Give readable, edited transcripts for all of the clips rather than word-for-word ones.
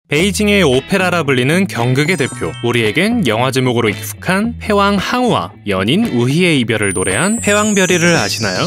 베이징의 오페라라 불리는 경극의 대표, 우리에겐 영화 제목으로 익숙한 패왕 항우와 연인 우희의 이별을 노래한 패왕별이를 아시나요?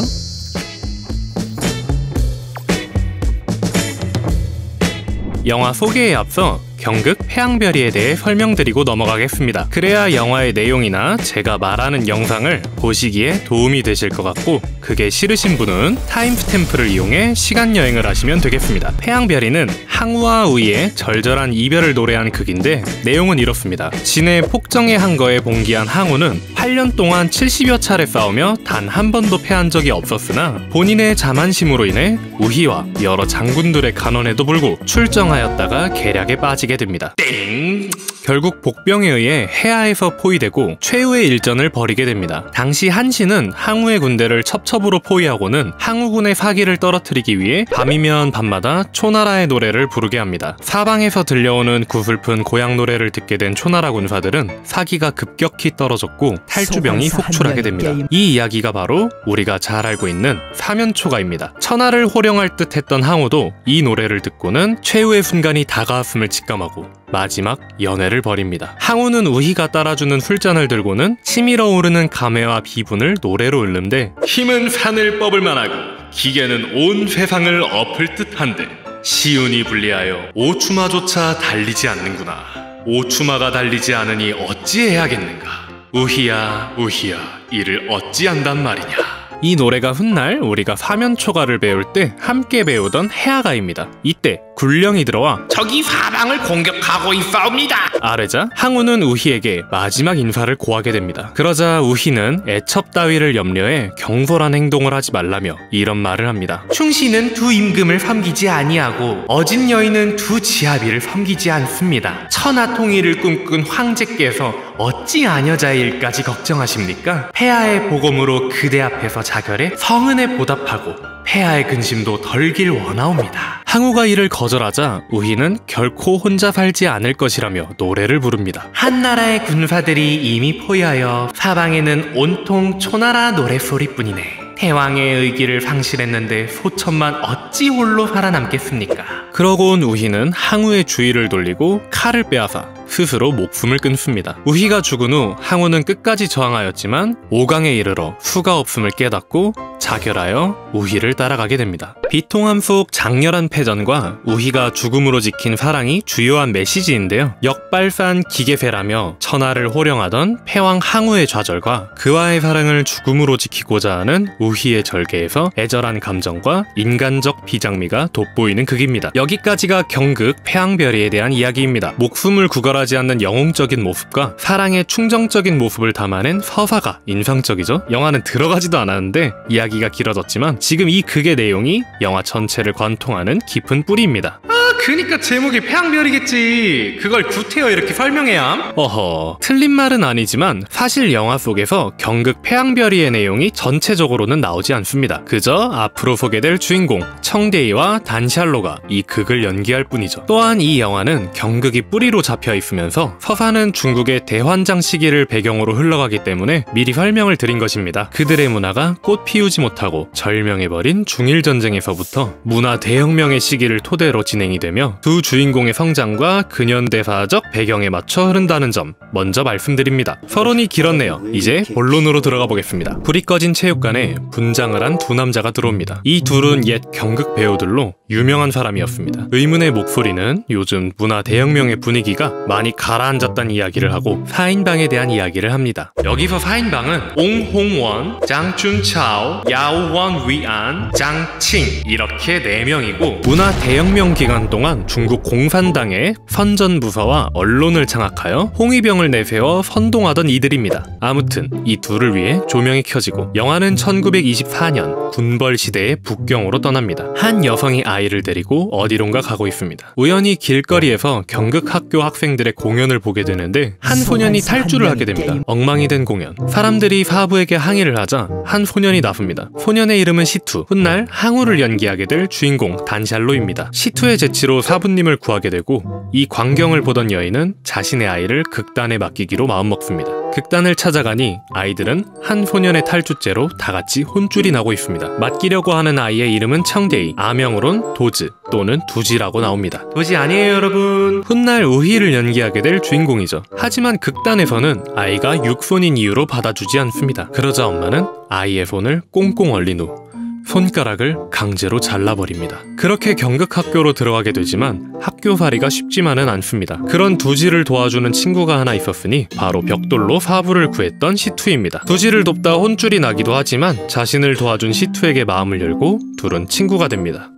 영화 소개에 앞서 경극 패왕별이에 대해 설명드리고 넘어가겠습니다. 그래야 영화의 내용이나 제가 말하는 영상을 보시기에 도움이 되실 것 같고, 그게 싫으신 분은 타임스탬프를 이용해 시간여행을 하시면 되겠습니다. 패왕별이는 항우와 우희의 절절한 이별을 노래한 극인데, 내용은 이렇습니다. 진해 폭정의 한거에 봉기한 항우는 8년 동안 70여 차례 싸우며 단 한 번도 패한 적이 없었으나 본인의 자만심으로 인해 우희와 여러 장군들의 간언에도 불구 출정하였다가 계략에 빠지게 됩니다. 땡! 결국 복병에 의해 해하에서 포위되고 최후의 일전을 벌이게 됩니다. 당시 한신은 항우의 군대를 첩첩으로 포위하고는 항우군의 사기를 떨어뜨리기 위해 밤이면 밤마다 초나라의 노래를 부르게 합니다. 사방에서 들려오는 구슬픈 고향 노래를 듣게 된 초나라 군사들은 사기가 급격히 떨어졌고 탈주병이 속출하게 됩니다. 이 이야기가 바로 우리가 잘 알고 있는 사면초가입니다. 천하를 호령할 듯 했던 항우도 이 노래를 듣고는 최후의 순간이 다가왔음을 직감하고 마지막 연애를 벌입니다. 항우는 우희가 따라주는 술잔을 들고는 치밀어 오르는 감회와 비분을 노래로 읊는데, 힘은 산을 뻗을 만하고 기계는 온 세상을 엎을 듯한데 시운이 불리하여 오추마조차 달리지 않는구나. 오추마가 달리지 않으니 어찌해야겠는가. 우희야 우희야 이를 어찌한단 말이냐. 이 노래가 훗날 우리가 사면초가를 배울 때 함께 배우던 해아가입니다. 이때 굴령이 들어와 적이 사방을 공격하고 있사옵니다 아뢰자 항우는 우희에게 마지막 인사를 고하게 됩니다. 그러자 우희는 애첩 따위를 염려해 경솔한 행동을 하지 말라며 이런 말을 합니다. 충신은 두 임금을 섬기지 아니하고 어진 여인은 두 지아비를 섬기지 않습니다. 천하 통일을 꿈꾼 황제께서 어찌 아녀자의 일까지 걱정하십니까? 폐하의 보검으로 그대 앞에서 자결해 성은에 보답하고 폐하의 근심도 덜길 원하옵니다. 항우가 이를 거절하자 우희는 결코 혼자 살지 않을 것이라며 노래를 부릅니다. 한나라의 군사들이 이미 포위하여 사방에는 온통 초나라 노랫소리뿐이네. 태왕의 의기를 상실했는데 소천만 어찌 홀로 살아남겠습니까? 그러고 온 우희는 항우의 주의를 돌리고 칼을 빼앗아 스스로 목숨을 끊습니다. 우희가 죽은 후 항우는 끝까지 저항하였지만 5강에 이르러 수가 없음을 깨닫고 자결하여 우희를 따라가게 됩니다. 비통함 속 장렬한 패전과 우희가 죽음으로 지킨 사랑이 주요한 메시지인데요. 역발산 기계세라며 천하를 호령하던 패왕 항우의 좌절과 그와의 사랑을 죽음으로 지키고자 하는 우희의 절개에서 애절한 감정과 인간적 비장미가 돋보이는 극입니다. 여기까지가 경극 패왕별이에 대한 이야기입니다. 목숨을 구걸하지 않는 영웅적인 모습과 사랑의 충정적인 모습을 담아낸 서사가 인상적이죠. 영화는 들어가지도 않았는데 이야기가 길어졌지만 지금 이 극의 내용이 영화 전체를 관통하는 깊은 뿌리입니다. 그니까 제목이 패왕별이겠지. 그걸 구태여 이렇게 설명해야 함? 어허, 틀린 말은 아니지만 사실 영화 속에서 경극 패왕별이의 내용이 전체적으로는 나오지 않습니다. 그저 앞으로 소개될 주인공 청대이와 단샬로가 이 극을 연기할 뿐이죠. 또한 이 영화는 경극이 뿌리로 잡혀 있으면서 서사는 중국의 대환장 시기를 배경으로 흘러가기 때문에 미리 설명을 드린 것입니다. 그들의 문화가 꽃 피우지 못하고 절명해버린 중일전쟁에서부터 문화 대혁명의 시기를 토대로 진행이 되며 두 주인공의 성장과 근현대사적 배경에 맞춰 흐른다는 점 먼저 말씀드립니다. 서론이 길었네요. 이제 본론으로 들어가 보겠습니다. 불이 꺼진 체육관에 분장을 한 두 남자가 들어옵니다. 이 둘은 옛 경극 배우들로 유명한 사람이었습니다. 의문의 목소리는 요즘 문화 대혁명의 분위기가 많이 가라앉았다는 이야기를 하고 4인방에 대한 이야기를 합니다. 여기서 4인방은 옹홍원, 장춘차오, 야오원 위안, 장칭 이렇게 4명이고 문화 대혁명 기간 동안 중국 공산당의 선전부서와 언론을 장악하여 홍위병을 내세워 선동하던 이들입니다. 아무튼 이 둘을 위해 조명이 켜지고 영화는 1924년 군벌 시대의 북경으로 떠납니다. 한 여성이 아이를 데리고 어디론가 가고 있습니다. 우연히 길거리에서 경극 학교 학생들의 공연을 보게 되는데 한 소년이 탈주를 하게 됩니다. 엉망이 된 공연. 사람들이 사부에게 항의를 하자 한 소년이 나섭니다. 소년의 이름은 시투. 훗날 항우를 연기하게 될 주인공 단샬로입니다. 시투의 재치로 도지로 사부님을 구하게 되고 이 광경을 보던 여인은 자신의 아이를 극단에 맡기기로 마음먹습니다. 극단을 찾아가니 아이들은 한 소년의 탈주죄로 다같이 혼쭐이 나고 있습니다. 맡기려고 하는 아이의 이름은 청대이, 아명으론 도즈 또는 두지라고 나옵니다. 도지 아니에요 여러분. 훗날 우희를 연기하게 될 주인공이죠. 하지만 극단에서는 아이가 육손인 이유로 받아주지 않습니다. 그러자 엄마는 아이의 손을 꽁꽁 얼린 후 손가락을 강제로 잘라버립니다. 그렇게 경극학교로 들어가게 되지만 학교살이가 쉽지만은 않습니다. 그런 두지를 도와주는 친구가 하나 있었으니 바로 벽돌로 사부를 구했던 시투입니다. 두지를 돕다 혼쭐이 나기도 하지만 자신을 도와준 시투에게 마음을 열고 둘은 친구가 됩니다.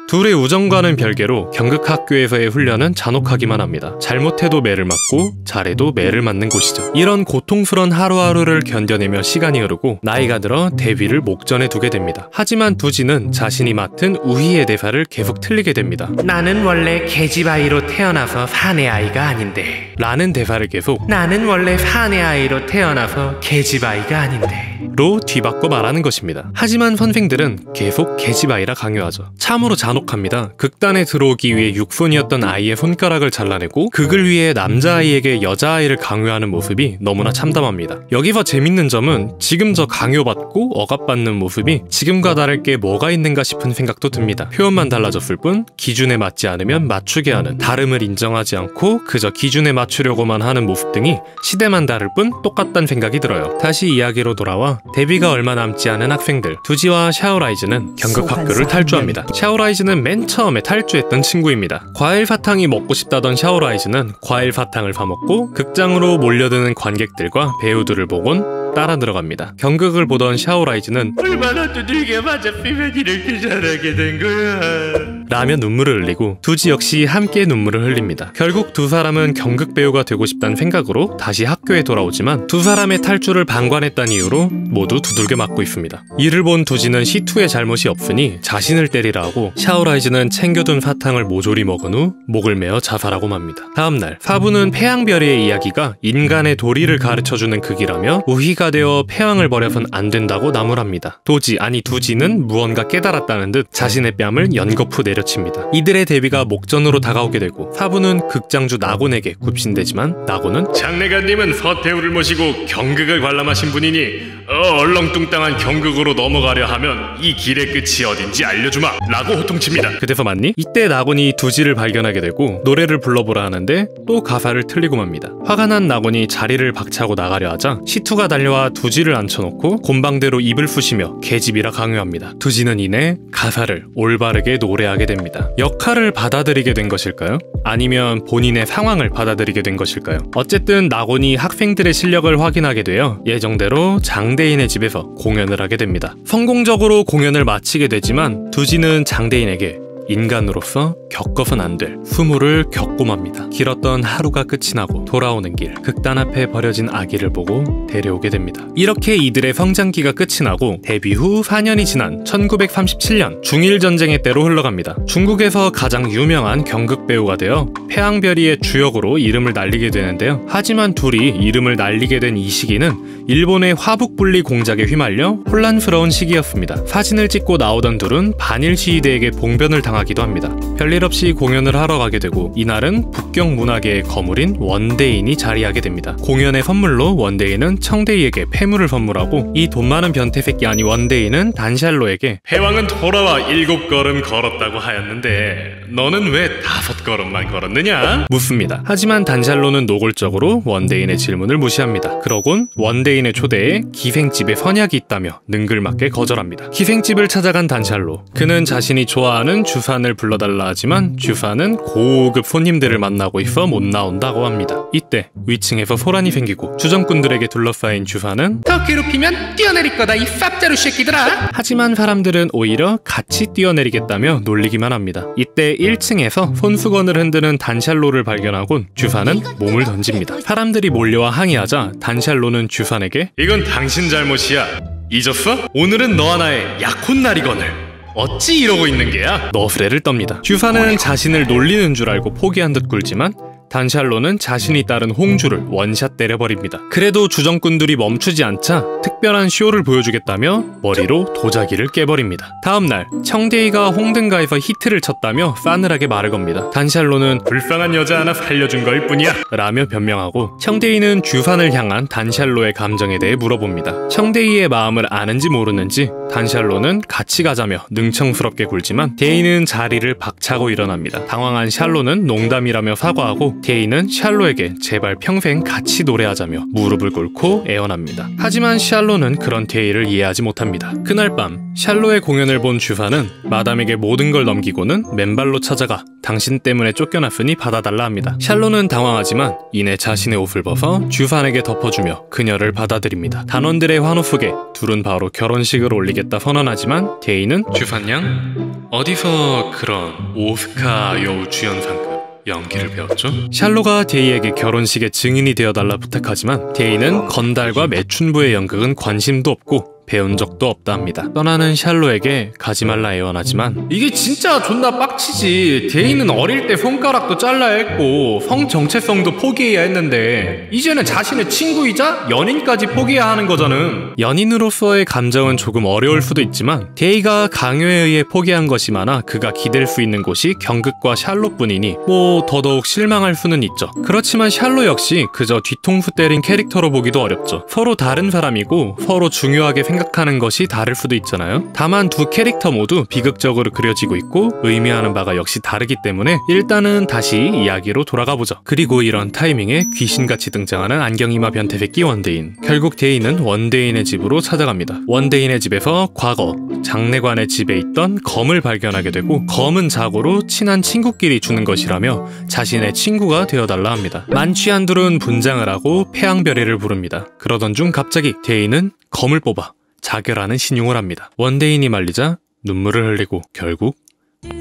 둘의 우정과는 별개로 경극학교에서의 훈련은 잔혹하기만 합니다. 잘못해도 매를 맞고 잘해도 매를 맞는 곳이죠. 이런 고통스러운 하루하루를 견뎌내며 시간이 흐르고 나이가 들어 데뷔를 목전에 두게 됩니다. 하지만 두지는 자신이 맡은 우희의 대사를 계속 틀리게 됩니다. 나는 원래 계집아이로 태어나서 사내 아이가 아닌데 라는 대사를 계속 나는 원래 사내 아이로 태어나서 계집아이가 아닌데 로 뒤바꿔 말하는 것입니다. 하지만 선생들은 계속 계집아이라 강요하죠. 참으로 잔혹합니다. 극단에 들어오기 위해 육손이었던 아이의 손가락을 잘라내고 극을 위해 남자아이에게 여자아이를 강요하는 모습이 너무나 참담합니다. 여기서 재밌는 점은 지금 저 강요받고 억압받는 모습이 지금과 다를 게 뭐가 있는가 싶은 생각도 듭니다. 표현만 달라졌을 뿐 기준에 맞지 않으면 맞추게 하는, 다름을 인정하지 않고 그저 기준에 맞추려고만 하는 모습 등이 시대만 다를 뿐 똑같다는 생각이 들어요. 다시 이야기로 돌아와 데뷔가 얼마 남지 않은 학생들 두지와 샤오라이즈는 경극학교를 탈주합니다. 샤오라이즈는 맨 처음에 탈주했던 친구입니다. 과일 사탕이 먹고 싶다던 샤오라이즈는 과일 사탕을 사먹고 극장으로 몰려드는 관객들과 배우들을 보곤 따라 들어갑니다. 경극을 보던 샤오라이즈는 얼마나 두들겨 맞았으면 이렇게 잘하게 된 거야 라며 눈물을 흘리고 두지 역시 함께 눈물을 흘립니다. 결국 두 사람은 경극 배우가 되고 싶다는 생각으로 다시 학교에 돌아오지만 두 사람의 탈주를 방관했다는 이유로 모두 두들겨 맞고 있습니다. 이를 본 두지는 시투의 잘못이 없으니 자신을 때리라 하고 샤오라이즈는 챙겨둔 사탕을 모조리 먹은 후 목을 메어 자살하고 맙니다. 다음날 사부는 폐왕별이의 이야기가 인간의 도리를 가르쳐주는 극이라며 우희가 되어 폐왕을 버려선 안 된다고 나무랍니다. 두지는 무언가 깨달았다는 듯 자신의 뺨을 연거푸 내려칩니다. 이들의 데뷔가 목전으로 다가오게 되고 사부는 극장주 나곤에게 굽신대지만 나곤은 장례가님은 서태후를 모시고 경극을 관람하신 분이니 얼렁뚱땅한 경극으로 넘어가려 하면 이 길의 끝이 어딘지 알려주마 라고 호통칩니다. 그래서 맞니? 이때 나곤이 두지를 발견하게 되고 노래를 불러보라 하는데 또 가사를 틀리고 맙니다. 화가 난 나곤이 자리를 박차고 나가려 하자 시투가 달려와 두지를 앉혀놓고 곤방대로 입을 쑤시며 계집이라 강요합니다. 두지는 이내 가사를 올바르게 노래하게 됩니다. 역할을 받아들이게 된 것일까요? 아니면 본인의 상황을 받아들이게 된 것일까요? 어쨌든 나곤이 학생들의 실력을 확인하게 되어 예정대로 장대인의 집에서 공연을 하게 됩니다. 성공적으로 공연을 마치게 되지만 두지는 장대인에게 인간으로서 겪어선 안 될 수모를 겪고 맙니다. 길었던 하루가 끝이 나고 돌아오는 길 극단 앞에 버려진 아기를 보고 데려오게 됩니다. 이렇게 이들의 성장기가 끝이 나고 데뷔 후 4년이 지난 1937년 중일전쟁의 때로 흘러갑니다. 중국에서 가장 유명한 경극 배우가 되어 폐왕별이의 주역으로 이름을 날리게 되는데요. 하지만 둘이 이름을 날리게 된 이 시기는 일본의 화북분리 공작에 휘말려 혼란스러운 시기였습니다. 사진을 찍고 나오던 둘은 반일 시위대에게 봉변을 당하기도 합니다. 별일 없이 공연을 하러 가게 되고 이날은 북경 문화계의 거물인 원대인이 자리하게 됩니다. 공연의 선물로 원대인은 청대이에게 폐물을 선물하고 이 돈 많은 변태새끼 아니 원대인은 단샬로에게 패왕은 돌아와 7걸음 걸었다고 하였는데 너는 왜 5걸음만 걸었느냐? 묻습니다. 하지만 단샬로는 노골적으로 원대인의 질문을 무시합니다. 그러곤 원대인의 초대에 기생집에 선약이 있다며 능글맞게 거절합니다. 기생집을 찾아간 단샬로, 그는 자신이 좋아하는 주산을 불러달라 하지만 주산은 고급 손님들을 만나고 있어 못 나온다고 합니다. 이때 위층에서 소란이 생기고 주정꾼들에게 둘러싸인 주산은 더 괴롭히면 뛰어내릴 거다 이 쌉자루 새끼들아! 하지만 사람들은 오히려 같이 뛰어내리겠다며 놀리기만 합니다. 이때 1층에서 손수건을 흔드는 단샬로를 발견하곤 주산은 몸을 던집니다. 사람들이 몰려와 항의하자 단샬로는 주산에게 이건 당신 잘못이야. 잊었어? 오늘은 너와 나의 약혼 날이거늘. 어찌 이러고 있는 게야? 너스레를 떱니다. 주사는 자신을 놀리는 줄 알고 포기한 듯 굴지만 단샬로는 자신이 따른 홍주를 원샷 때려버립니다. 그래도 주정꾼들이 멈추지 않자 특별한 쇼를 보여주겠다며 머리로 도자기를 깨버립니다. 다음날 청대이가 홍등가에서 히트를 쳤다며 싸늘하게 말을 겁니다. 단샬로는 불쌍한 여자 하나 살려준 거일 뿐이야 라며 변명하고 청대이는 주산을 향한 단샬로의 감정에 대해 물어봅니다. 청대이의 마음을 아는지 모르는지 단샬로는 같이 가자며 능청스럽게 굴지만 데이는 자리를 박차고 일어납니다. 당황한 샬로는 농담이라며 사과하고 데이는 샬로에게 제발 평생 같이 노래하자며 무릎을 꿇고 애원합니다. 하지만 샬로는 그런 데이를 이해하지 못합니다. 그날 밤 샬로의 공연을 본 주산은 마담에게 모든 걸 넘기고는 맨발로 찾아가 당신 때문에 쫓겨났으니 받아달라 합니다. 샬로는 당황하지만 이내 자신의 옷을 벗어 주산에게 덮어주며 그녀를 받아들입니다. 단원들의 환호 속에 둘은 바로 결혼식을 올리겠다 선언하지만 데이는 주산양 어디서 그런 오스카 여우 주연상급 연기를 배웠죠? 샬로가 데이에게 결혼식의 증인이 되어달라 부탁하지만 데이는 건달과 매춘부의 연극은 관심도 없고 배운 적도 없다 합니다. 떠나는 샬로에게 가지 말라 애원하지만 이게 진짜 존나 빡치지. 데이는 어릴 때 손가락도 잘라야 했고 성 정체성도 포기해야 했는데 이제는 자신의 친구이자 연인까지 포기해야 하는 거잖아. 연인으로서의 감정은 조금 어려울 수도 있지만 데이가 강요에 의해 포기한 것이 많아 그가 기댈 수 있는 곳이 경극과 샬로뿐이니 뭐 더더욱 실망할 수는 있죠. 그렇지만 샬로 역시 그저 뒤통수 때린 캐릭터로 보기도 어렵죠. 서로 다른 사람이고 서로 중요하게 생각하는 것이 다를 수도 있잖아요. 다만 두 캐릭터 모두 비극적으로 그려지고 있고 의미하는 바가 역시 다르기 때문에 일단은 다시 이야기로 돌아가보죠. 그리고 이런 타이밍에 귀신같이 등장하는 안경이마 변태새끼 원대인. 결국 데이는 원대인의 집으로 찾아갑니다. 원대인의 집에서 과거 장례관의 집에 있던 검을 발견하게 되고 검은 자고로 친한 친구끼리 주는 것이라며 자신의 친구가 되어달라 합니다. 만취한 둘은 분장을 하고 폐왕별이를 부릅니다. 그러던 중 갑자기 데이는 검을 뽑아 자결하는 신용을 합니다. 원대인이 말리자 눈물을 흘리고 결국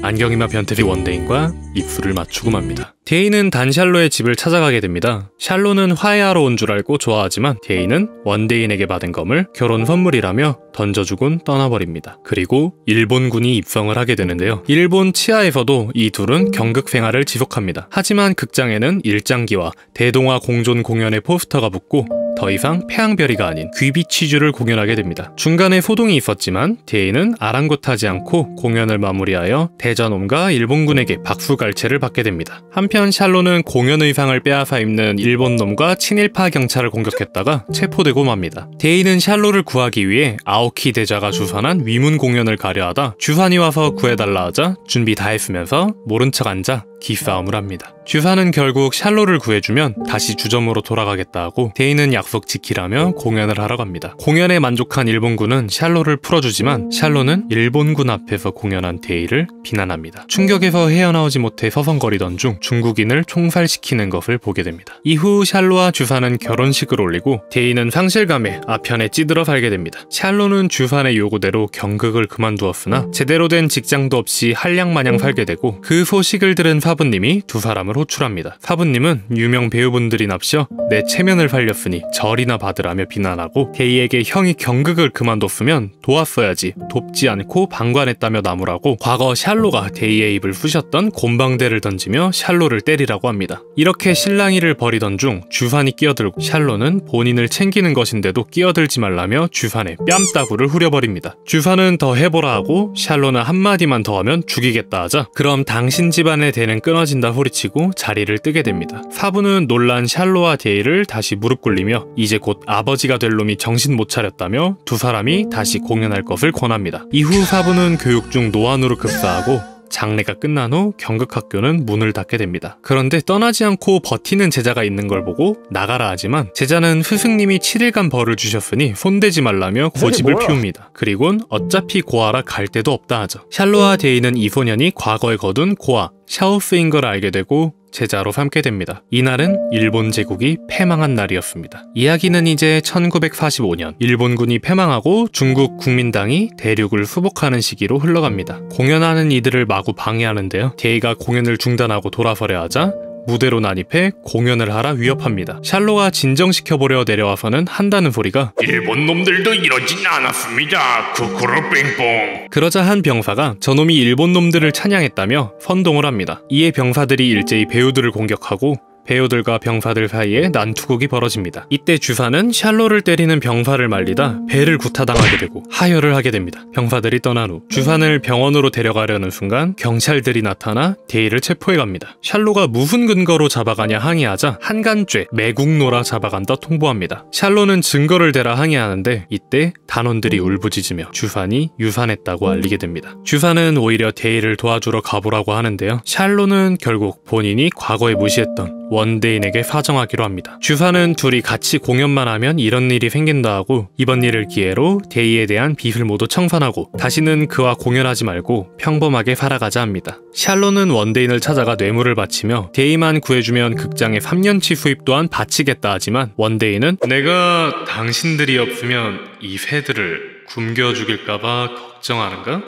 안경이마 변태비 원대인과 입술을 맞추고 맙니다. 데이는 단샬로의 집을 찾아가게 됩니다. 샬로는 화해하러 온 줄 알고 좋아하지만 데이는 원대인에게 받은 검을 결혼 선물이라며 던져주곤 떠나버립니다. 그리고 일본군이 입성을 하게 되는데요. 일본 치하에서도 이 둘은 경극 생활을 지속합니다. 하지만 극장에는 일장기와 대동아 공존 공연의 포스터가 붙고 더 이상 폐왕별이가 아닌 귀비취주를 공연하게 됩니다. 중간에 소동이 있었지만 데이는 아랑곳하지 않고 공연을 마무리하여 대전홈과 일본군에게 박수갈채를 받게 됩니다. 한편 샬로는 공연 의상을 빼앗아 입는 일본놈과 친일파 경찰을 공격했다가 체포되고 맙니다. 데이는 샬로를 구하기 위해 아오키 대자가 주선한 위문 공연을 가려하다 주산이 와서 구해달라 하자 준비 다 했으면서 모른 척 앉아 기싸움을 합니다. 주산은 결국 샬로를 구해주면 다시 주점으로 돌아가겠다 하고 데이는 약속 지키라며 공연을 하러 갑니다. 공연에 만족한 일본군은 샬로를 풀어주지만 샬로는 일본군 앞에서 공연한 데이를 비난합니다. 충격에서 헤어나오지 못해 서성거리던 중 중국인을 총살시키는 것을 보게 됩니다. 이후 샬로와 주산은 결혼식을 올리고 데이는 상실감에 아편에 찌들어 살게 됩니다. 샬로는 주산의 요구대로 경극을 그만두었으나 제대로 된 직장도 없이 한량마냥 살게 되고 그 소식을 들은 사부님이 두 사람을 호출합니다. 사부님은 유명 배우분들이 납셔 내 체면을 살렸으니 절이나 받으라며 비난하고 데이에게 형이 경극을 그만뒀으면 도왔어야지 돕지 않고 방관했다며 나무라고 과거 샬로가 데이의 입을 쑤셨던 곰방대를 던지며 샬로를 때리라고 합니다. 이렇게 실랑이를 벌이던 중 주산이 끼어들고 샬로는 본인을 챙기는 것인데도 끼어들지 말라며 주산의 뺨따구를 후려버립니다. 주산은 더 해보라 하고 샬로는 한마디만 더 하면 죽이겠다 하자 그럼 당신 집안의 대는 끊어진다 소리치고 자리를 뜨게 됩니다. 사부는 놀란 샬로와 데이를 다시 무릎 꿇리며 이제 곧 아버지가 될 놈이 정신 못 차렸다며 두 사람이 다시 공연할 것을 권합니다. 이후 사부는 교육 중 노안으로 급사하고 장례가 끝난 후 경극학교는 문을 닫게 됩니다. 그런데 떠나지 않고 버티는 제자가 있는 걸 보고 나가라 하지만 제자는 스승님이 7일간 벌을 주셨으니 손대지 말라며 고집을 피웁니다. 그리곤 어차피 고아라 갈 데도 없다 하죠. 샬로와 데이는 이 소년이 과거에 거둔 고아 샤오스인 걸 알게 되고 제자로 삼게 됩니다. 이날은 일본 제국이 패망한 날이었습니다. 이야기는 이제 1945년 일본군이 패망하고 중국 국민당이 대륙을 수복하는 시기로 흘러갑니다. 공연하는 이들을 마구 방해하는데요. 데이가 공연을 중단하고 돌아서려 하자 무대로 난입해 공연을 하라 위협합니다. 샬로가 진정시켜보려 내려와서는 한다는 소리가 일본 놈들도 이러진 않았습니다. 쿠쿠루 빙뽕. 그러자 한 병사가 저놈이 일본 놈들을 찬양했다며 선동을 합니다. 이에 병사들이 일제히 배우들을 공격하고 배우들과 병사들 사이에 난투극이 벌어집니다. 이때 주사는 샬로를 때리는 병사를 말리다 배를 구타당하게 되고 하혈을 하게 됩니다. 병사들이 떠난 후 주산을 병원으로 데려가려는 순간 경찰들이 나타나 데이를 체포해갑니다. 샬로가 무슨 근거로 잡아가냐 항의하자 한간죄, 매국노라 잡아간다 통보합니다. 샬로는 증거를 대라 항의하는데 이때 단원들이 울부짖으며 주산이 유산했다고 알리게 됩니다. 주산은 오히려 데이를 도와주러 가보라고 하는데요. 샬로는 결국 본인이 과거에 무시했던 원데인에게 사정하기로 합니다. 주사는 둘이 같이 공연만 하면 이런 일이 생긴다 하고 이번 일을 기회로 데이에 대한 빚을 모두 청산하고 다시는 그와 공연하지 말고 평범하게 살아가자 합니다. 샬로는 원데인을 찾아가 뇌물을 바치며 데이만 구해주면 극장에 3년치 수입 또한 바치겠다 하지만 원데인은 내가 당신들이 없으면 이 새들을 굶겨 죽일까봐 걱정하는가?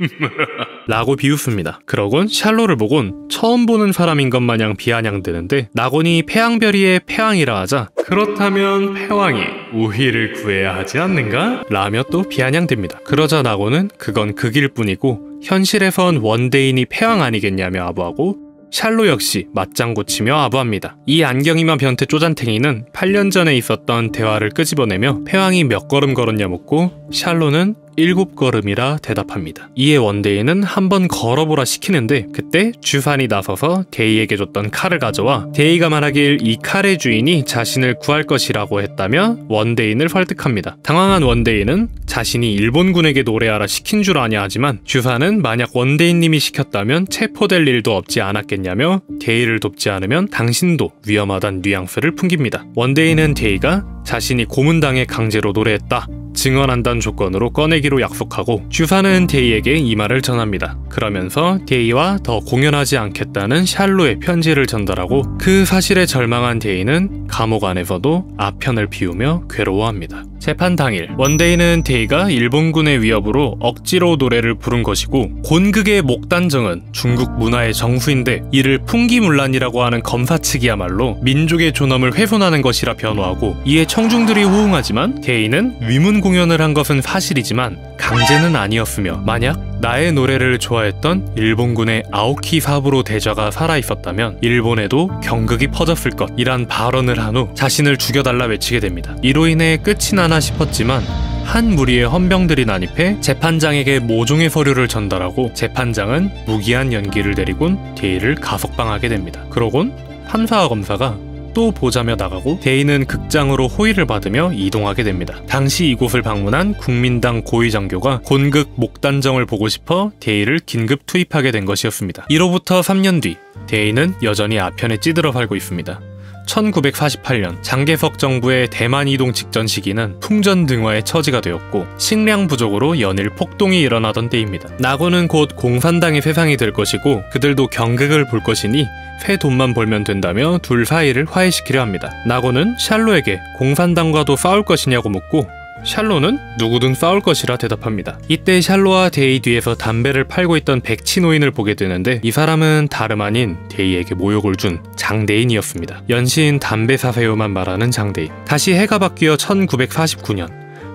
라고 비웃습니다. 그러곤 샬로를 보곤 처음 보는 사람인 것 마냥 비아냥대는데 나곤이 패왕별이의 패왕이라 하자 그렇다면 패왕이 우희를 구해야 하지 않는가? 라며 또 비아냥댑니다. 그러자 나곤은 그건 극일 뿐이고 현실에선 원데인이 패왕 아니겠냐며 아부하고 샬로 역시 맞장구 치며 아부합니다. 이 안경이만 변태 쪼잔탱이는 8년 전에 있었던 대화를 끄집어내며 패왕이 몇 걸음 걸었냐 묻고 샬로는 7걸음이라 대답합니다. 이에 원데이는 한번 걸어보라 시키는데 그때 주산이 나서서 데이에게 줬던 칼을 가져와 데이가 말하길 이 칼의 주인이 자신을 구할 것이라고 했다며 원데이를 설득합니다. 당황한 원데이는 자신이 일본군에게 노래하라 시킨 줄 아냐 하지만 주산은 만약 원데이님이 시켰다면 체포될 일도 없지 않았겠냐며 데이를 돕지 않으면 당신도 위험하단 뉘앙스를 풍깁니다. 원데이는 데이가 자신이 고문당해 강제로 노래했다 증언한다는 조건으로 꺼내기로 약속하고 주사는 데이에게 이 말을 전합니다. 그러면서 데이와 더 공연하지 않겠다는 샬로의 편지를 전달하고 그 사실에 절망한 데이는 감옥 안에서도 아편을 피우며 괴로워합니다. 재판 당일 원데이는 데이가 일본군의 위협으로 억지로 노래를 부른 것이고 곤극의 목단정은 중국 문화의 정수인데 이를 풍기문란이라고 하는 검사 측이야말로 민족의 존엄을 훼손하는 것이라 변호하고 이에 청중들이 호응하지만 데이는 위문 공연을 한 것은 사실이지만 강제는 아니었으며 만약 나의 노래를 좋아했던 일본군의 아오키 사부로 대좌가 살아있었다면 일본에도 경극이 퍼졌을 것이란 발언을 한 후 자신을 죽여달라 외치게 됩니다. 이로 인해 끝이 나나 싶었지만 한 무리의 헌병들이 난입해 재판장에게 모종의 서류를 전달하고 재판장은 무기한 연기를 내리곤 데이를 가석방하게 됩니다. 그러곤 판사와 검사가 또 보자며 나가고 데이는 극장으로 호의를 받으며 이동하게 됩니다. 당시 이곳을 방문한 국민당 고위장교가 곤극 목단정을 보고 싶어 데이를 긴급 투입하게 된 것이었습니다. 이로부터 3년 뒤 데이는 여전히 아편에 찌들어 살고 있습니다. 1948년 장개석 정부의 대만 이동 직전 시기는 풍전등화의 처지가 되었고 식량 부족으로 연일 폭동이 일어나던 때입니다. 나고는 곧 공산당의 세상이 될 것이고 그들도 경극을 볼 것이니 새 돈만 벌면 된다며 둘 사이를 화해시키려 합니다. 나고는 샬로에게 공산당과도 싸울 것이냐고 묻고 샬로는 누구든 싸울 것이라 대답합니다. 이때 샬로와 데이 뒤에서 담배를 팔고 있던 백치 노인을 보게 되는데 이 사람은 다름 아닌 데이에게 모욕을 준 장대인이었습니다. 연신 담배 사세요만 말하는 장대인. 다시 해가 바뀌어 1949년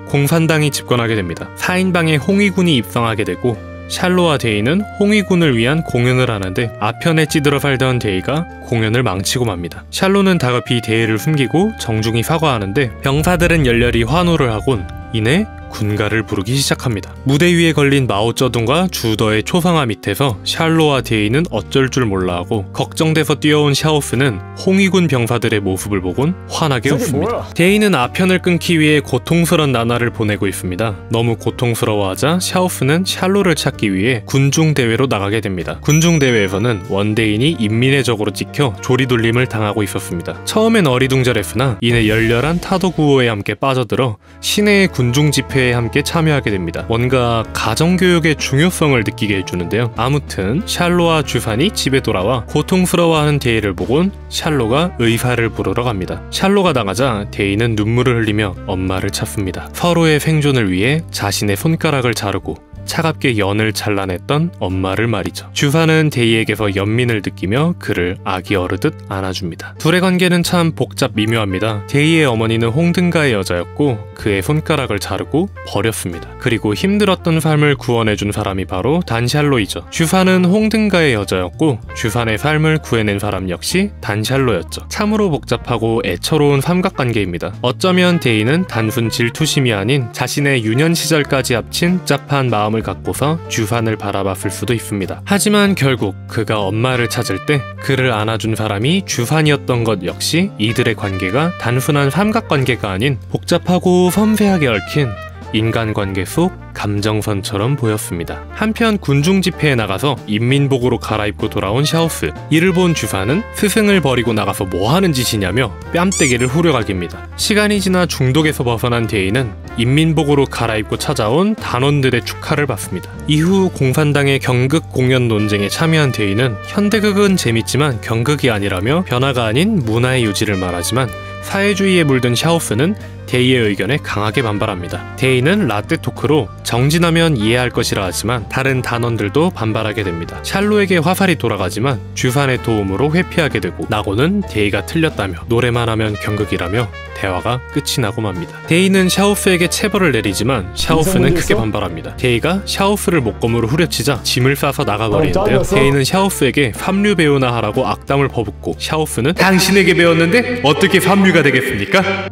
공산당이 집권하게 됩니다. 4인방에 홍위군이 입성하게 되고 샬로와 데이는 홍위군을 위한 공연을 하는데 아편에 찌들어 살던 데이가 공연을 망치고 맙니다. 샬로는 다급히 데이를 숨기고 정중히 사과하는데 병사들은 열렬히 환호를 하곤 이내 군가를 부르기 시작합니다. 무대 위에 걸린 마오쩌둥과 주더의 초상화 밑에서 샬로와 데이는 어쩔 줄 몰라하고 걱정돼서 뛰어온 샤오스는 홍위군 병사들의 모습을 보곤 환하게 웃습니다. 데이는 아편을 끊기 위해 고통스런 나날을 보내고 있습니다. 너무 고통스러워하자 샤오스는 샬로를 찾기 위해 군중대회로 나가게 됩니다. 군중대회에서는 원데인이 인민의 적으로 찍혀 조리돌림을 당하고 있었습니다. 처음엔 어리둥절했으나 이내 열렬한 타도 구호에 함께 빠져들어 시내의 군중 집회에 함께 참여하게 됩니다. 뭔가 가정교육의 중요성을 느끼게 해주는데요. 아무튼 샬로와 주산이 집에 돌아와 고통스러워하는 데이를 보곤 샬로가 의사를 부르러 갑니다. 샬로가 나가자 데이는 눈물을 흘리며 엄마를 찾습니다. 서로의 생존을 위해 자신의 손가락을 자르고 차갑게 연을 잘라냈던 엄마를 말이죠. 주사는 데이에게서 연민을 느끼며 그를 아기 어르듯 안아줍니다. 둘의 관계는 참 복잡 미묘합니다. 데이의 어머니는 홍등가의 여자였고 그의 손가락을 자르고 버렸습니다. 그리고 힘들었던 삶을 구원해준 사람이 바로 단샬로이죠. 주사는 홍등가의 여자였고 주산의 삶을 구해낸 사람 역시 단샬로였죠. 참으로 복잡하고 애처로운 삼각관계입니다. 어쩌면 데이는 단순 질투심이 아닌 자신의 유년 시절까지 합친 짭한 마음을 갖고서 주산을 바라봤을 수도 있습니다. 하지만 결국 그가 엄마를 찾을 때 그를 안아준 사람이 주산이었던 것 역시 이들의 관계가 단순한 삼각관계가 아닌 복잡하고 섬세하게 얽힌 인간관계 속 감정선처럼 보였습니다. 한편 군중 집회에 나가서 인민복으로 갈아입고 돌아온 샤오스. 이를 본 주사는 스승을 버리고 나가서 뭐하는 짓이냐며 뺨때기를 후려갈깁니다. 시간이 지나 중독에서 벗어난 데이는 인민복으로 갈아입고 찾아온 단원들의 축하를 받습니다. 이후 공산당의 경극 공연 논쟁에 참여한 데이는 현대극은 재밌지만 경극이 아니라며 변화가 아닌 문화의 유지를 말하지만 사회주의에 물든 샤오스는 데이의 의견에 강하게 반발합니다. 데이는 라떼 토크로 정진하면 이해할 것이라 하지만 다른 단원들도 반발하게 됩니다. 샬로에게 화살이 돌아가지만 주산의 도움으로 회피하게 되고 나고는 데이가 틀렸다며 노래만 하면 경극이라며 대화가 끝이 나고 맙니다. 데이는 샤오스에게 체벌을 내리지만 샤오스는 크게 반발합니다. 데이가 샤오스를 목검으로 후려치자 짐을 싸서 나가버리는데요. 데이는 샤오스에게 삼류 배우나 하라고 악담을 퍼붓고 샤오스는 당신에게 배웠는데 어떻게 삼류가 되겠습니까?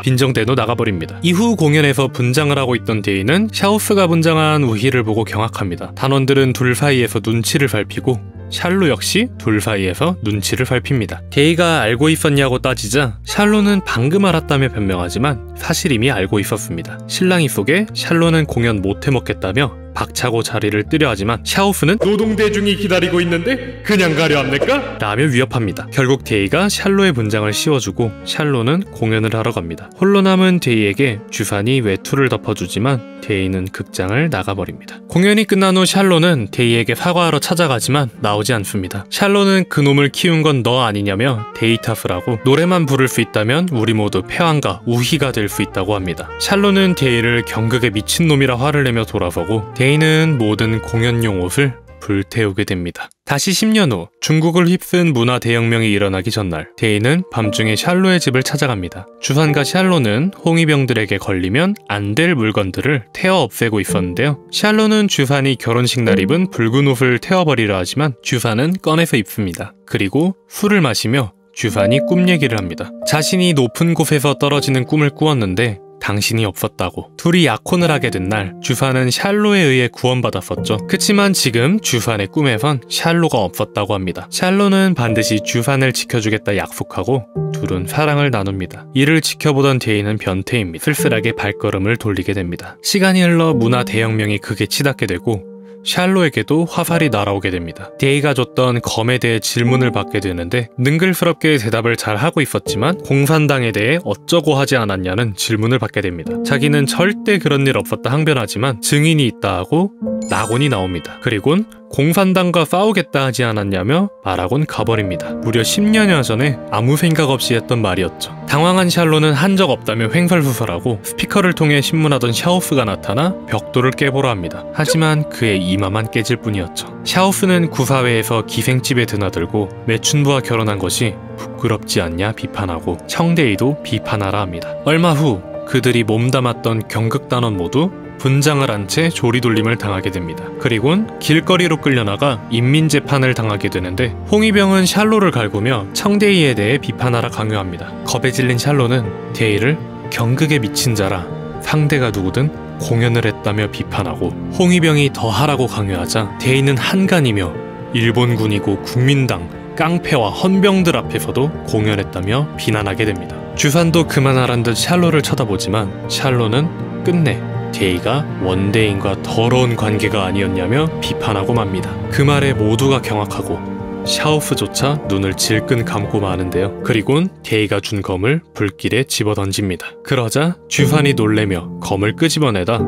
빈정대로 나가버립니다. 이후 공연에서 분장을 하고 있던 데이는 샤오스가 분장한 우희를 보고 경악합니다. 단원들은 둘 사이에서 눈치를 살피고 샬로 역시 둘 사이에서 눈치를 살핍니다. 데이가 알고 있었냐고 따지자 샬로는 방금 알았다며 변명하지만 사실 이미 알고 있었습니다. 실랑이 속에 샬로는 공연 못 해먹겠다며 박차고 자리를 뜨려 하지만 샤오스는 노동대중이 기다리고 있는데 그냥 가려 합니까? 라며 위협합니다. 결국 데이가 샬로의 분장을 씌워주고 샬로는 공연을 하러 갑니다. 홀로 남은 데이에게 주산이 외투를 덮어주지만 데이는 극장을 나가버립니다. 공연이 끝난 후 샬로는 데이에게 사과하러 찾아가지만 나오지 않습니다. 샬로는 그놈을 키운 건 너 아니냐며 데이 탓을 하고 노래만 부를 수 있다면 우리 모두 패왕과 우희가 될 수 있다고 합니다. 샬로는 데이를 경극에 미친놈이라 화를 내며 돌아서고 데이는 모든 공연용 옷을 불태우게 됩니다. 다시 10년 후 중국을 휩쓴 문화 대혁명이 일어나기 전날 데이는 밤중에 샬로의 집을 찾아갑니다. 주산과 샬로는 홍위병들에게 걸리면 안 될 물건들을 태워 없애고 있었는데요. 샬로는 주산이 결혼식 날 입은 붉은 옷을 태워버리려 하지만 주산은 꺼내서 입습니다. 그리고 술을 마시며 주산이 꿈 얘기를 합니다. 자신이 높은 곳에서 떨어지는 꿈을 꾸었는데 당신이 없었다고. 둘이 약혼을 하게 된 날 주산은 샬로에 의해 구원받았었죠. 그치만 지금 주산의 꿈에선 샬로가 없었다고 합니다. 샬로는 반드시 주산을 지켜주겠다 약속하고 둘은 사랑을 나눕니다. 이를 지켜보던 데이는 변태입니다. 쓸쓸하게 발걸음을 돌리게 됩니다. 시간이 흘러 문화 대혁명이 극에 치닫게 되고 샬로에게도 화살이 날아오게 됩니다. 데이가 줬던 검에 대해 질문을 받게 되는데 능글스럽게 대답을 잘 하고 있었지만 공산당에 대해 어쩌고 하지 않았냐는 질문을 받게 됩니다. 자기는 절대 그런 일 없었다 항변하지만 증인이 있다 하고 낙원이 나옵니다. 그리곤 공산당과 싸우겠다 하지 않았냐며 말하곤 가버립니다. 무려 10년여 전에 아무 생각 없이 했던 말이었죠. 당황한 샬로는 한 적 없다며 횡설수설하고 스피커를 통해 신문하던 샤오스가 나타나 벽돌을 깨보려 합니다. 하지만 그의 이마만 깨질 뿐이었죠. 샤오스는 구사회에서 기생집에 드나들고 매춘부와 결혼한 것이 부끄럽지 않냐 비판하고 청데이도 비판하라 합니다. 얼마 후 그들이 몸담았던 경극단원 모두 분장을 한 채 조리돌림을 당하게 됩니다. 그리곤 길거리로 끌려나가 인민재판을 당하게 되는데 홍위병은 샬로를 갈구며 청데이에 대해 비판하라 강요합니다. 겁에 질린 샬로는 데이를 경극에 미친 자라 상대가 누구든 공연을 했다며 비판하고 홍위병이 더 하라고 강요하자 데이는 한간이며 일본군이고 국민당, 깡패와 헌병들 앞에서도 공연했다며 비난하게 됩니다. 주산도 그만하란 듯 샬로를 쳐다보지만 샬로는 끝내 데이가 원대인과 더러운 관계가 아니었냐며 비판하고 맙니다. 그 말에 모두가 경악하고 샤오스조차 눈을 질끈 감고 마는데요. 그리곤 데이가 준 검을 불길에 집어던집니다. 그러자 주산이 놀래며 검을 끄집어내다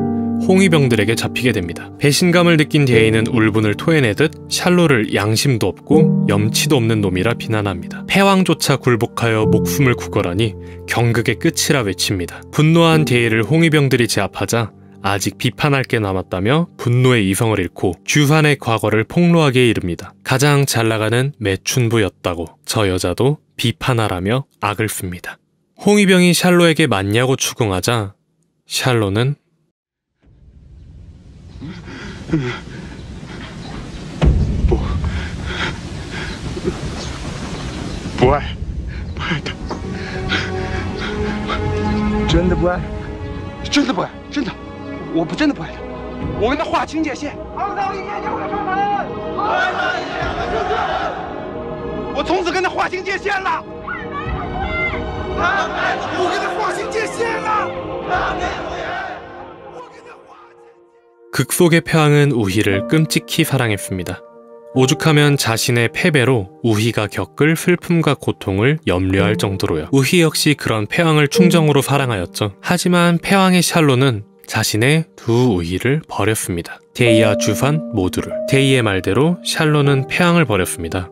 홍위병들에게 잡히게 됩니다. 배신감을 느낀 데이는 울분을 토해내듯 샬로를 양심도 없고 염치도 없는 놈이라 비난합니다. 패왕조차 굴복하여 목숨을 구걸하니 경극의 끝이라 외칩니다. 분노한 데이를 홍위병들이 제압하자 아직 비판할 게 남았다며 분노의 이성을 잃고 주환의 과거를 폭로하기에 이릅니다. 가장 잘나가는 매춘부였다고 저 여자도 비판하라며 악을 씁니다. 홍위병이 샬로에게 맞냐고 추궁하자 샬로는不爱，不爱他，真的不爱，真的不爱，真的，我不真的不爱他，我跟他划清界限。肮脏一切就会生门，肮脏一切就会生门，我从此跟他划清界限了。我跟他划清界限了。 극속의 폐왕은 우희를 끔찍히 사랑했습니다. 오죽하면 자신의 패배로 우희가 겪을 슬픔과 고통을 염려할 정도로요. 우희 역시 그런 폐왕을 충정으로 사랑하였죠. 하지만 폐왕의 샬로는 자신의 두 우희를 버렸습니다. 데이와 주산 모두를. 데이의 말대로 샬로는 폐왕을 버렸습니다.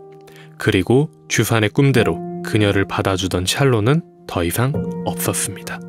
그리고 주산의 꿈대로 그녀를 받아주던 샬로는 더 이상 없었습니다.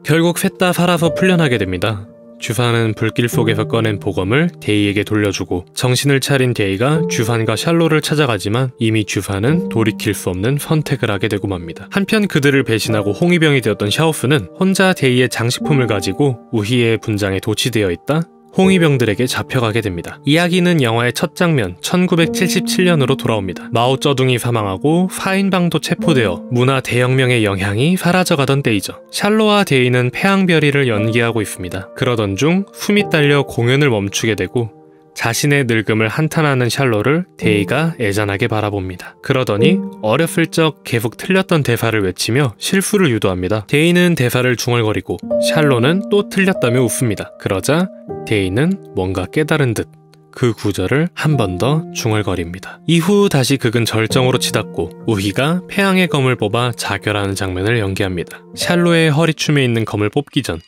결국 셋 다 살아서 풀려나게 됩니다. 주산은 불길 속에서 꺼낸 보검을 데이에게 돌려주고 정신을 차린 데이가 주산과 샬로를 찾아가지만 이미 주산은 돌이킬 수 없는 선택을 하게 되고 맙니다. 한편 그들을 배신하고 홍위병이 되었던 샤오스는 혼자 데이의 장식품을 가지고 우희의 분장에 도취되어 있다 홍위병들에게 잡혀가게 됩니다. 이야기는 영화의 첫 장면 1977년으로 돌아옵니다. 마오쩌둥이 사망하고 사인방도 체포되어 문화 대혁명의 영향이 사라져가던 때이죠. 샬로와 데이는 폐왕별이를 연기하고 있습니다. 그러던 중 숨이 딸려 공연을 멈추게 되고 자신의 늙음을 한탄하는 샬로를 데이가 애잔하게 바라봅니다. 그러더니 어렸을 적 계속 틀렸던 대사를 외치며 실수를 유도합니다. 데이는 대사를 중얼거리고 샬로는 또 틀렸다며 웃습니다. 그러자 데이는 뭔가 깨달은 듯 그 구절을 한 번 더 중얼거립니다. 이후 다시 극은 절정으로 치닫고 우희가 폐왕의 검을 뽑아 자결하는 장면을 연기합니다. 샬로의 허리춤에 있는 검을 뽑기 전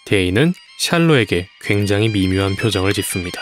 데이는 샬로에게 굉장히 미묘한 표정을 짓습니다.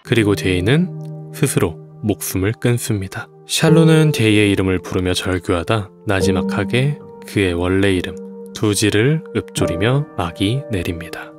그리고 데이는 스스로 목숨을 끊습니다. 샬로는 데이의 이름을 부르며 절규하다 나지막하게 그의 원래 이름 두지를 읊조리며 막이 내립니다.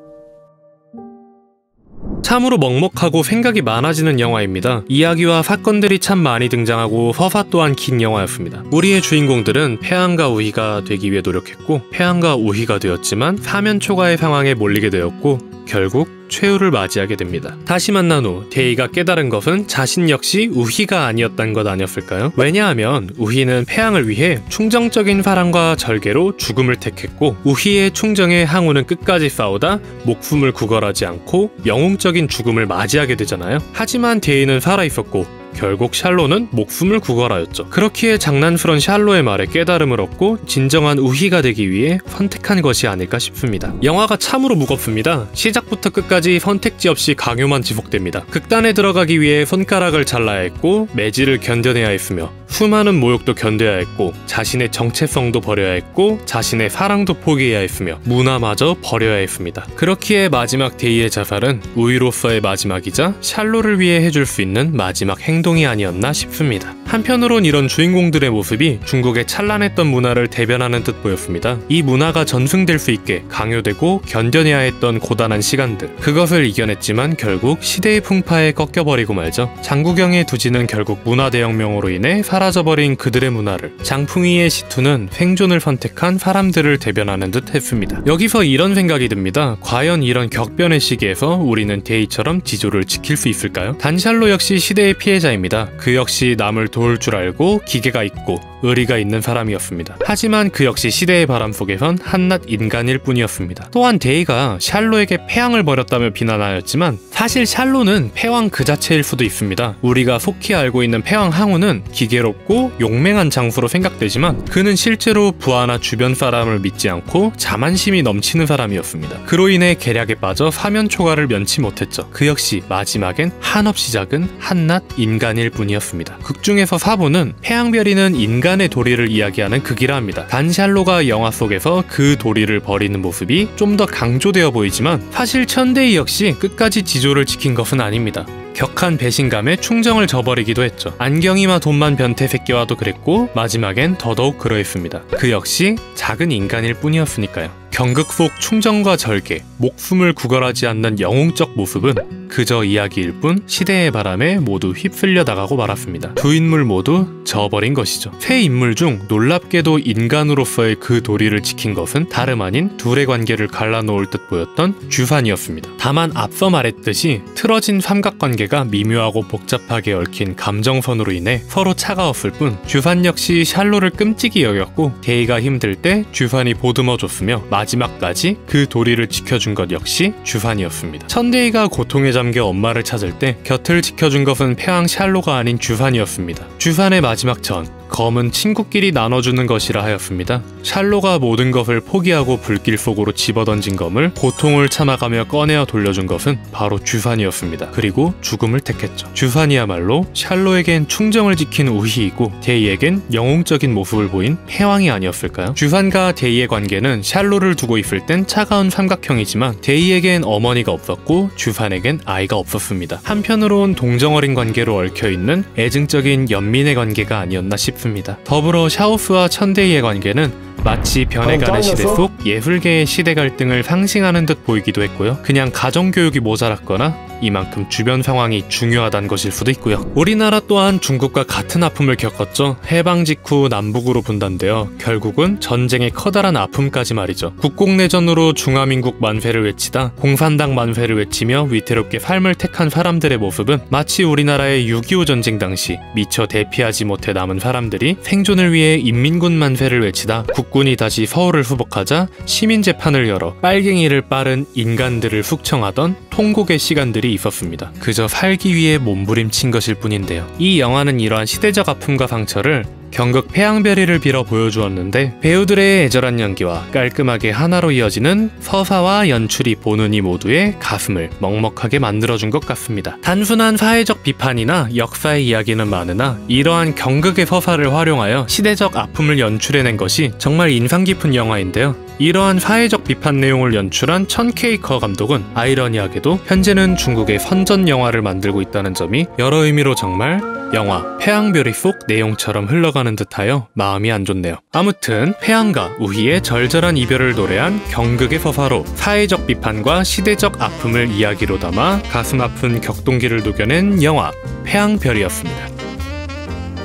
참으로 먹먹하고 생각이 많아지는 영화입니다. 이야기와 사건들이 참 많이 등장하고 서사 또한 긴 영화였습니다. 우리의 주인공들은 폐왕과 우희가 되기 위해 노력했고 폐왕과 우희가 되었지만 사면초가의 상황에 몰리게 되었고 결국 최후를 맞이하게 됩니다. 다시 만난 후 데이가 깨달은 것은 자신 역시 우희가 아니었단 것 아니었을까요? 왜냐하면 우희는 폐왕을 위해 충정적인 사랑과 절개로 죽음을 택했고 우희의 충정에 항우는 끝까지 싸우다 목숨을 구걸하지 않고 영웅적인 죽음을 맞이하게 되잖아요. 하지만 데이는 살아있었고 결국 샬로는 목숨을 구걸하였죠. 그렇기에 장난스런 샬로의 말에 깨달음을 얻고 진정한 우희가 되기 위해 선택한 것이 아닐까 싶습니다. 영화가 참으로 무겁습니다. 시작부터 끝까지 선택지 없이 강요만 지속됩니다. 극단에 들어가기 위해 손가락을 잘라야 했고 매질을 견뎌내야 했으며 수많은 모욕도 견뎌야 했고 자신의 정체성도 버려야 했고 자신의 사랑도 포기해야 했으며 문화마저 버려야 했습니다. 그렇기에 마지막 데이의 자살은 우희로서의 마지막이자 샬로를 위해 해줄 수 있는 마지막 행동이 아니었나 싶습니다. 한편으론 이런 주인공들의 모습이 중국의 찬란했던 문화를 대변하는 듯 보였습니다. 이 문화가 전승될 수 있게 강요되고 견뎌내야 했던 고단한 시간들, 그것을 이겨냈지만 결국 시대의 풍파에 꺾여버리고 말죠. 장구경의 두지는 결국 문화대혁명으로 인해 사라져버린 그들의 문화를, 장풍이의 시투는 생존을 선택한 사람들을 대변하는 듯 했습니다. 여기서 이런 생각이 듭니다. 과연 이런 격변의 시기에서 우리는 데이처럼 지조를 지킬 수 있을까요? 단샬로 역시 시대의 피해자입니다. 그 역시 남을 도울 줄 알고 기계가 있고 의리가 있는 사람이었습니다. 하지만 그 역시 시대의 바람 속에선 한낱 인간일 뿐이었습니다. 또한 데이가 샬로에게 폐왕을 버렸다며 비난하였지만 사실 샬로는 폐왕 그 자체일 수도 있습니다. 우리가 속히 알고 있는 폐왕 항우는 기계롭고 용맹한 장수로 생각되지만 그는 실제로 부하나 주변 사람을 믿지 않고 자만심이 넘치는 사람이었습니다. 그로 인해 계략에 빠져 사면초가를 면치 못했죠. 그 역시 마지막엔 한없이 작은 한낱 인간일 뿐이었습니다. 극중에서 사부는 폐왕별이는 인간 인간의 도리를 이야기하는 극이라 합니다. 단 샬로가 영화 속에서 그 도리를 버리는 모습이 좀 더 강조되어 보이지만 사실 천대희 역시 끝까지 지조를 지킨 것은 아닙니다. 격한 배신감에 충정을 저버리기도 했죠. 안경이와 돈만 변태 새끼와도 그랬고 마지막엔 더더욱 그러했습니다. 그 역시 작은 인간일 뿐이었으니까요. 경극 속 충정과 절개, 목숨을 구걸하지 않는 영웅적 모습은 그저 이야기일 뿐 시대의 바람에 모두 휩쓸려 나가고 말았습니다. 두 인물 모두 저버린 것이죠. 세 인물 중 놀랍게도 인간으로서의 그 도리를 지킨 것은 다름 아닌 둘의 관계를 갈라놓을 듯 보였던 규산이었습니다. 다만 앞서 말했듯이 틀어진 삼각관계가 미묘하고 복잡하게 얽힌 감정선으로 인해 서로 차가웠을 뿐 규산 역시 샬로를 끔찍이 여겼고 대의가 힘들 때 규산이 보듬어줬으며 마지막까지 그 도리를 지켜준 것 역시 규산이었습니다. 천대희가 고통에 잠겨 엄마를 찾을 때 곁을 지켜준 것은 폐왕 샬로가 아닌 규산이었습니다. 규산의 마지막 전 검은 친구끼리 나눠주는 것이라 하였습니다. 샬로가 모든 것을 포기하고 불길 속으로 집어던진 검을 고통을 참아가며 꺼내어 돌려준 것은 바로 규산이었습니다. 그리고 죽음을 택했죠. 규산이야말로 샬로에겐 충정을 지킨 우희이고 대의에겐 영웅적인 모습을 보인 패왕이 아니었을까요? 규산과 대의의 관계는 샬로를 두고 있을 땐 차가운 삼각형이지만 대의에겐 어머니가 없었고 규산에겐 아이가 없었습니다. 한편으론 동정어린 관계로 얽혀있는 애증적인 연민의 관계가 아니었나 싶습니다. 더불어 샤오스와 천대희의 관계는 마치 변해가는 시대 속 예술계의 시대 갈등을 상징하는 듯 보이기도 했고요. 그냥 가정교육이 모자랐거나 이만큼 주변 상황이 중요하다는 것일 수도 있고요. 우리나라 또한 중국과 같은 아픔을 겪었죠. 해방 직후 남북으로 분단되어 결국은 전쟁의 커다란 아픔까지 말이죠. 국공내전으로 중화민국 만세를 외치다 공산당 만세를 외치며 위태롭게 삶을 택한 사람들의 모습은 마치 우리나라의 6.25 전쟁 당시 미처 대피하지 못해 남은 사람들이 생존을 위해 인민군 만세를 외치다 국군이 다시 서울을 수복하자 시민재판을 열어 빨갱이를 빠른 인간들을 숙청하던 통곡의 시간들이 있었습니다. 그저 살기 위해 몸부림친 것일 뿐인데요. 이 영화는 이러한 시대적 아픔과 상처를 경극 폐양별이를 빌어 보여주었는데 배우들의 애절한 연기와 깔끔하게 하나로 이어지는 서사와 연출이 보는 이 모두의 가슴을 먹먹하게 만들어준 것 같습니다. 단순한 사회적 비판이나 역사의 이야기는 많으나 이러한 경극의 서사를 활용하여 시대적 아픔을 연출해낸 것이 정말 인상 깊은 영화인데요. 이러한 사회적 비판 내용을 연출한 천 케이커 감독은 아이러니하게도 현재는 중국의 선전 영화를 만들고 있다는 점이 여러 의미로 정말 영화 폐양별이 속 내용처럼 흘러가는 듯하여 마음이 안 좋네요. 아무튼 폐양과 우희의 절절한 이별을 노래한 경극의 서사로 사회적 비판과 시대적 아픔을 이야기로 담아 가슴 아픈 격동기를 녹여낸 영화 폐양별이었습니다.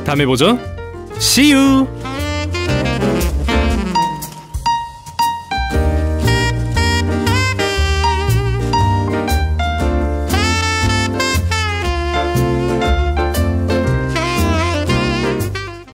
다음에 보죠. See you!